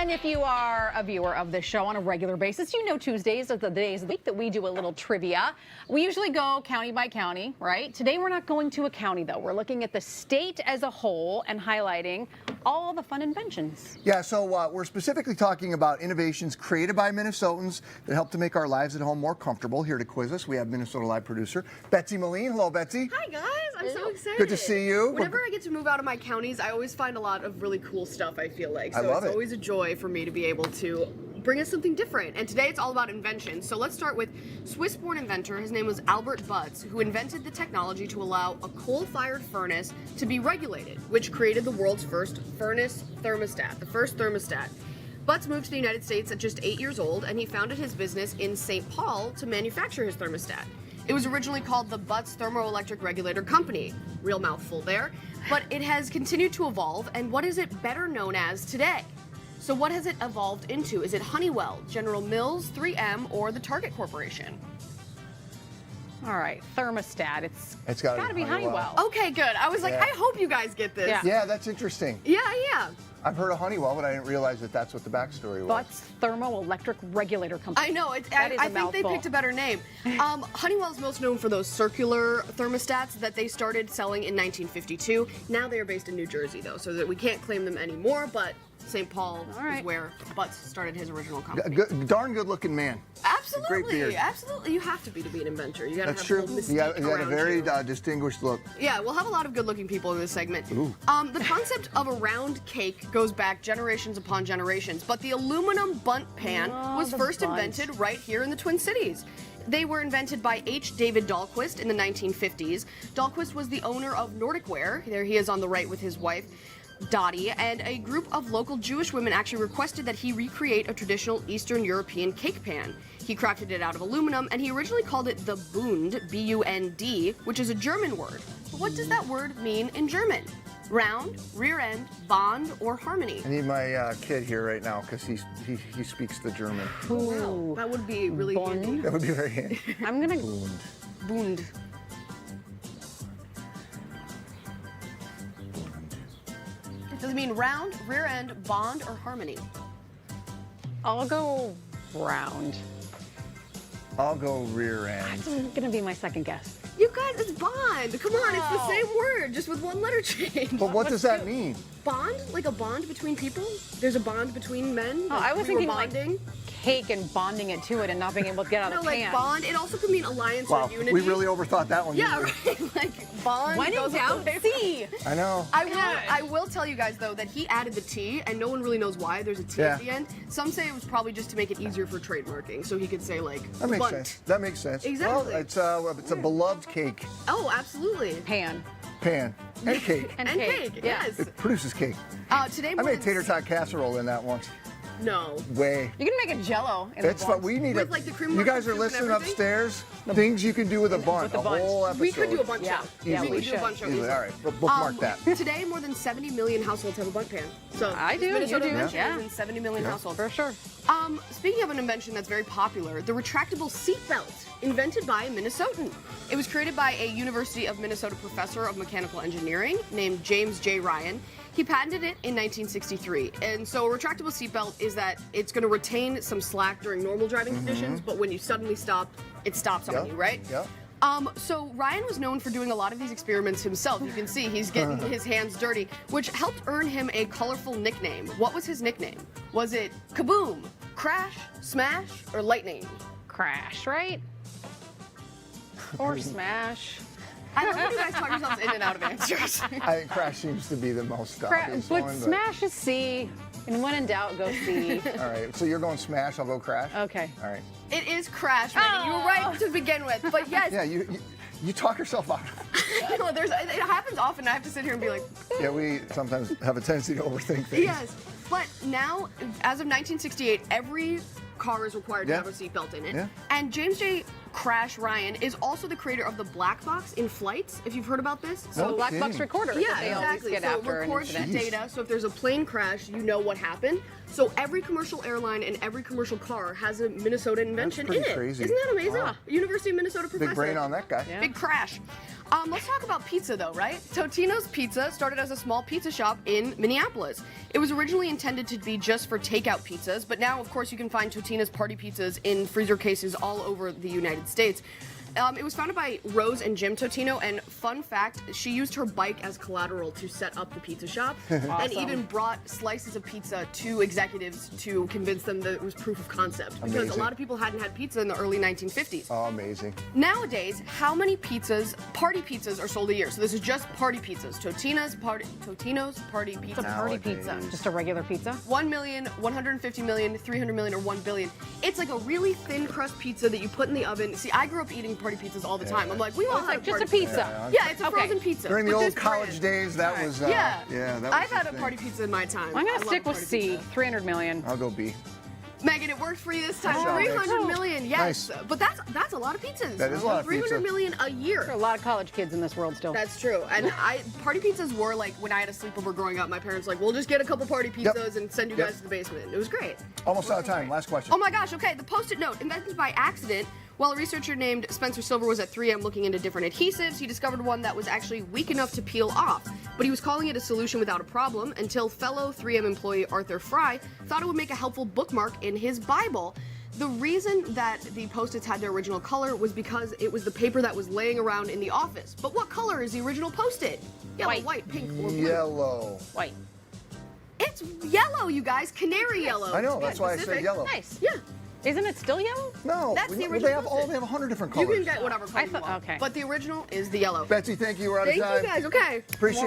And if you are a viewer of this show on a regular basis, you know Tuesdays are the days of the week that we do a little trivia. We usually go county by county, right? Today we're not going to a county, though. We're looking at the state as a whole and highlighting all the fun inventions. Yeah, so we're specifically talking about innovations created by Minnesotans that help to make our lives at home more comfortable. Here to quiz us, we have Minnesota Live producer Betsy Melin. Hello, Betsy. Hi, guys. I'm so excited. Good to see you. Whenever I get to move out of my counties, I always find a lot of really cool stuff, I feel like. So I love it's it. always a joy for me to be able to bring us something different. And today it's all about invention. So let's start with Swiss-born inventor. His name was Albert Butz, who invented the technology to allow a coal-fired furnace to be regulated, which created the world's first furnace thermostat, the first thermostat. Butz moved to the United States at just 8 years old, and he founded his business in St. Paul to manufacture his thermostat. It was originally called the Butz Thermoelectric Regulator Company. Real mouthful there. But it has continued to evolve, and what is it better known as today? So what has it evolved into? Is it Honeywell, General Mills, 3M, or the Target Corporation? All right, thermostat. It's gotta got to be be Honeywell. Honeywell. Okay, good. I was like, Yeah. I hope you guys get this. Yeah. Yeah, that's interesting. Yeah. I've heard of Honeywell, but I didn't realize that that's what the backstory was. Butz Thermoelectric Regulator Company. I know. That is I a think they mouthful. picked a better name. Honeywell is most known for those circular thermostats that they started selling in 1952. Now they are based in New Jersey, though, so that we can't claim them anymore, but St. Paul All right. is where Butz started his original company. Darn good-looking man. Absolutely, Great beard. absolutely. You have to be an inventor. You gotta That's have true. a little mystique You got a around very you. distinguished look. Yeah, we'll have a lot of good-looking people in this segment. Ooh. The concept of a round cake goes back generations upon generations, but the aluminum bunt pan was the first bunt. invented right here in the Twin Cities. They were invented by H. David Dahlquist in the 1950s. Dahlquist was the owner of Nordic Ware. There he is on the right with his wife, Dottie, and a group of local Jewish women actually requested that he recreate a traditional Eastern European cake pan. He crafted it out of aluminum, and he originally called it the Bund, B-U-N-D, which is a German word. But what does that word mean in German? Round, rear end, bond, or harmony? I need my kid here right now because he speaks the German. Wow, that would be really Bond. handy. That would be very handy. I'm gonna. Bund. Does it mean round, rear end, bond, or harmony? I'll go round. I'll go rear end. That's gonna be my second guess. You guys, it's bond. Come on, it's the Oh. same word, just with one letter change. But what does that mean? Bond? Like a bond between people? There's a bond between men? Oh, I was we were thinking like bonding? cake and bonding it to it and not being able to get out No, of the like can. bond. It also could mean alliance Wow, or unity. we really overthought that one. Yeah, didn't we? right. Like bond. When in goes doubt, with- see. I know. I will tell you guys though that he added the T, and no one really knows why. There's a T Yeah. at the end. Some say it was probably just to make it easier for trademarking, so he could say like That makes bunt. sense. That makes sense. Exactly. Well, it's a beloved cake Oh, absolutely. Pan. pan and cake. And And cake. cake, Yeah. yes. It produces cake. Today I more made than tater tot casserole in that once. No. Way. You can make a Jello. In That's a what bun. we need. With, like, the cream You guys are mushroom soup and listening everything? upstairs. Things you can do with a bun. With a a bunch. whole episode. We could do a bunch Yeah. show. Yeah, we we could do a should. bunch show. Easily. easily. All right, but bookmark that. Today, more than 70 million households have a bunt pan. So I do, you Minnesota do, invention yeah. is in 70 million households. For sure. Speaking of an invention that's very popular, the retractable seat belt, invented by a Minnesotan. It was created by a University of Minnesota professor of mechanical engineering named James J. Ryan. He patented it in 1963. And so a retractable seatbelt is that it's going to retain some slack during normal driving conditions, but when you suddenly stop, it stops on Yep, you, right? yep. So Ryan was known for doing a lot of these experiments himself. You can see he's getting his hands dirty, which helped earn him a colorful nickname. What was his nickname? Was it Kaboom, Crash, Smash, or Lightning? Crash, right? Or smash. I love when you guys talk yourselves in and out of answers. I think crash seems to be the most obvious But one. smash is C. And when in doubt, go C. All right, so you're going smash. I'll go crash. Okay. All right. It is Crash, Megan. You were right to begin with. But yes, Yeah, you talk yourself out. you know, it happens often. I have to sit here and be like, Yeah, we sometimes have a tendency to overthink things. yes. But now, as of 1968, every car is required to Yeah. have a seatbelt in it. Yeah. And James J. Crash Ryan is also the creator of the black box in flights, if you've heard about this. No Black kidding. box recorder that Yeah, they exactly. always get So it after an records the incident. data. So if there's a plane crash, you know what happened. So every commercial airline and every commercial car has a Minnesota invention in pretty it. crazy. Isn't that amazing? Wow. University of Minnesota professor. Big brain on that guy. Yeah. Big Crash. Let's talk about pizza though, right? Totino's Pizza started as a small pizza shop in Minneapolis. It was originally intended to be just for takeout pizzas, but now, of course, you can find Totino's party pizzas in freezer cases all over the United States. It was founded by Rose and Jim Totino, and fun fact, she used her bike as collateral to set up the pizza shop, and even brought slices of pizza to executives to convince them that it was proof of concept, because Amazing. a lot of people hadn't had pizza in the early 1950s. Oh, amazing. Nowadays, how many pizzas, party pizzas, are sold a year? So this is just party pizzas. Totino's party pizza. It's a party pizza, Nowadays. just a regular pizza. 1 million, 150 million, 300 million, or 1 billion. It's like a really thin crust pizza that you put in the oven. See, I grew up eating party pizzas all the time. I'm like, we all have Just a party pizza. Yeah, it's a Okay. frozen pizza. During the with old this college brand. days, that was, Yeah, that was I've the had a thing. party pizza in my time. I'm I gonna love stick with party C, pizza. 300 million. I'll go B. Megan, it worked for you this time. Good job, 300 Megan. million, yes. Nice. But that's a lot of pizzas. That is a lot of 300 pizza. million a year. There are a lot of college kids in this world still. That's true. And party pizzas were like, when I had a sleepover growing up, my parents were like, we'll just get a couple party pizzas and send you guys to the basement. It was great. Almost out of time. Last question. Oh my gosh, okay, the Post-it note, invented by accident. While a researcher named Spencer Silver was at 3M looking into different adhesives, he discovered one that was actually weak enough to peel off. But he was calling it a solution without a problem until fellow 3M employee Arthur Fry thought it would make a helpful bookmark in his Bible. The reason that the Post-its had their original color was because it was the paper that was laying around in the office. But what color is the original Post-it? Yellow, white, pink, or blue? Yellow. White. It's yellow, you guys. Canary yellow. I know, To be that's why I said specific. yellow. Nice. Yeah. Isn't it still yellow? No, That's the they original have Post-it. they have 100 different You colors. can get whatever color I thought- you want. okay. But the original is the yellow. Betsy, thank you. We're out of Thank time. you guys. Okay. Appreciate it.